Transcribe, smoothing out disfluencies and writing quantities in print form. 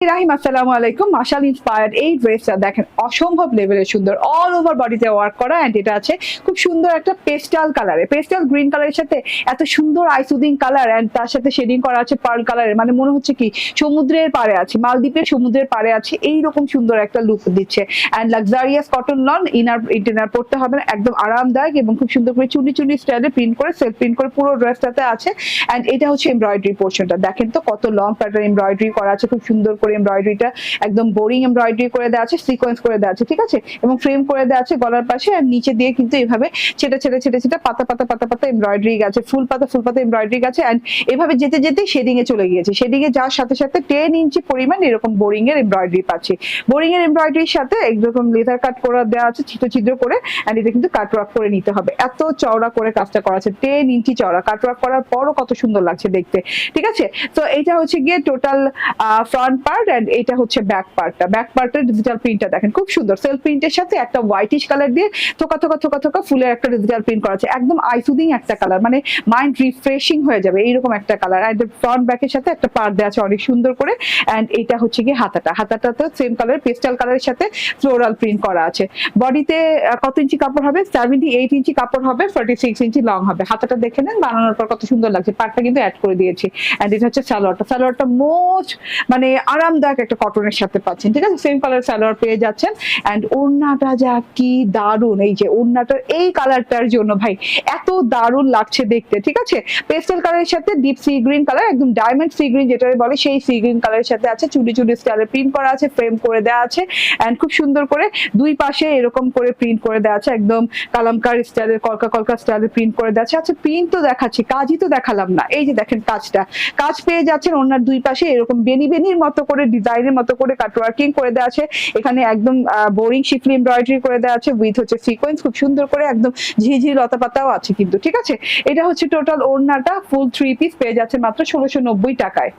রাহিম, আসসালামু আলাইকুম। মাশাল ইন্সপায়ার্ড এই ড্রেসটা দেখেন অসম্ভব লেভেলের সুন্দর, অল ওভার বডিতে ওয়ার্ক করা। এন্ড এটা আছে খুব সুন্দর একটা পেস্টাল কালারে, পেস্টাল গ্রিন কালারের সাথে এত সুন্দর আইসুদিং কালার এন্ড তার সাথে শেডিং করা আছে পার্ল কালারের। মানে মনে হচ্ছে কি সমুদ্রের পাড়ে আছে, মালদ্বীপের সমুদ্রের পাড়ে আছে, এইরকম সুন্দর একটা লুক দিচ্ছে। And luxurious cotton lawn, inner পড়তে হবে না, একদম আরামদায়ক এবং খুব সুন্দর করে চুনি চুনি স্টাইলে প্রিন্ট করে সেলফ প্রিন্ট করে পুরো ড্রেসটাতে আছে। এন্ড এটা হচ্ছে এমব্রয়ডারি পোর্শনটা, দেখেন তো কত লং প্যাটার্ন এমব্রয়ডারি করা আছে, খুব সুন্দর করে এমব্রয়ডারিটা একদম বোরিং এমব্রয়ডারি করে দেওয়া আছে, সিকোয়েন্স করে দেওয়া আছে, ঠিক আছে, এবং ফ্রেম করে দেওয়া আছে গলার পাশে। আর নিচে দিয়ে কিন্তু এভাবে ছেটে ছেটে ছেটে ছেটে পাতা পাতা পাতা পাতা এমব্রয়ডারি গেছে, ফুল পাতা এমব্রয়ডারি গেছে। এন্ড এভাবে যেতে যেতে শেডিং এ চলে গিয়েছে, শেডিং এ যাওয়ার সাথে সাথে 10 ইঞ্চি পরিমাণ এরকম বোরিং এর এমব্রয়ডারি পাচ্ছি। বোরিং এর এমব্রয়ডারির সাথে একরকম লেদার কাট করে দেওয়া আছে ছিদ্র ছিদ্র করে। এন্ড এটা কিন্তু কাটওয়ার্ক করে নিতে হবে, এত চওড়া করে কাজটা করা আছে, 10 ইঞ্চি চওড়া। কাটওয়ার্ক করার পরও কত সুন্দর লাগছে দেখতে, ঠিক আছে। তো এইটা হচ্ছে গিয়ে টোটাল ফ্রন্ট পার্ট এন্ড এটা হচ্ছে ব্যাক পার্টটা। ব্যাক পার্টের ডিজিটাল প্রিন্টটা দেখেন খুব সুন্দর, সেলফ প্রিন্টের সাথে একটা হোয়াইটিশ কালার দিয়ে থোকা থোকা থোকা থোকা ফুলের একটা ডিজিটাল প্রিন্ট করা আছে, একদম আইসুদিং একটা কালার, মানে মাইন্ড রিফ্রেশিং হয়ে যাবে এইরকম একটা কালার। আর ফ্রন্ট ব্যাকের সাথে একটা পার্ট দেওয়া আছে অনেক সুন্দর করে। এন্ড এটা হচ্ছে গিয়ে হাতাটাতে সেম কালার পেস্টাল কালারের সাথে ফ্লোরাল প্রিন্ট করা আছে। বডিতে কত ইঞ্চি কাপড় হবে? 78 ইঞ্চি কাপড় হবে, 46 ইঞ্চি লং হবে। হাতাটা দেখে নেন, বানানোর পর কত সুন্দর লাগছে, পার্টটা কিন্তু অ্যাড করে দিয়েছি। এন্ড এটা হচ্ছে সালোয়ারটা মোস্ট মানে আরামদায়ক একটা কটনের সাথে পাচ্ছেন, ঠিক আছে, সেম কালার সালোয়ার পেয়ে যাচ্ছেন। এন্ড ওড়নাটা যা কি দারুন, এই যে ওড়নাটার এই কালারটার জন্য ভাই এত দারুন লাগছে দেখতে, ঠিক আছে। পেস্টেল কালারের সাথে ডিপ সি গ্রিন কালার, একদম ডায়মন্ড সি গ্রিন যেটা বলে সেই সি গ্রিন কালারের সাথে আছে, চুড়ি চুড়ি স্টাইলে প্রিন্ট করা আছে, ফ্রেম করে দেওয়া আছে। এন্ড খুব সুন্দর করে দুই পাশে এরকম করে প্রিন্ট করে দেওয়া আছে, একদম কালামকার স্টাইলের কলকা কলকা স্টাইলের প্রিন্ট করে দেওয়া আছে। আচ্ছা প্রিন্ট তো দেখাচ্ছি, কাজই তো দেখালাম না। এই যে দেখেন কাজ পেয়ে যাচ্ছেন ওনার দুই পাশে এরকম বেনির মতো করে ডিজাইনের মতো করে কাটওয়ার্কিং করে দেওয়া আছে। এখানে একদম বোরিং শিফলি এমব্রয়ডারি করে দেওয়া আছে উইথ হচ্ছে সিকোয়েন্স, খুব সুন্দর করে একদম ঝিঝি লতা পাতাও আছে কিন্তু, ঠিক আছে। এটা হচ্ছে টোটাল ওড়নাটা, ফুল 3 পিস পেয়ে যাচ্ছে মাত্র 1690 টাকায়।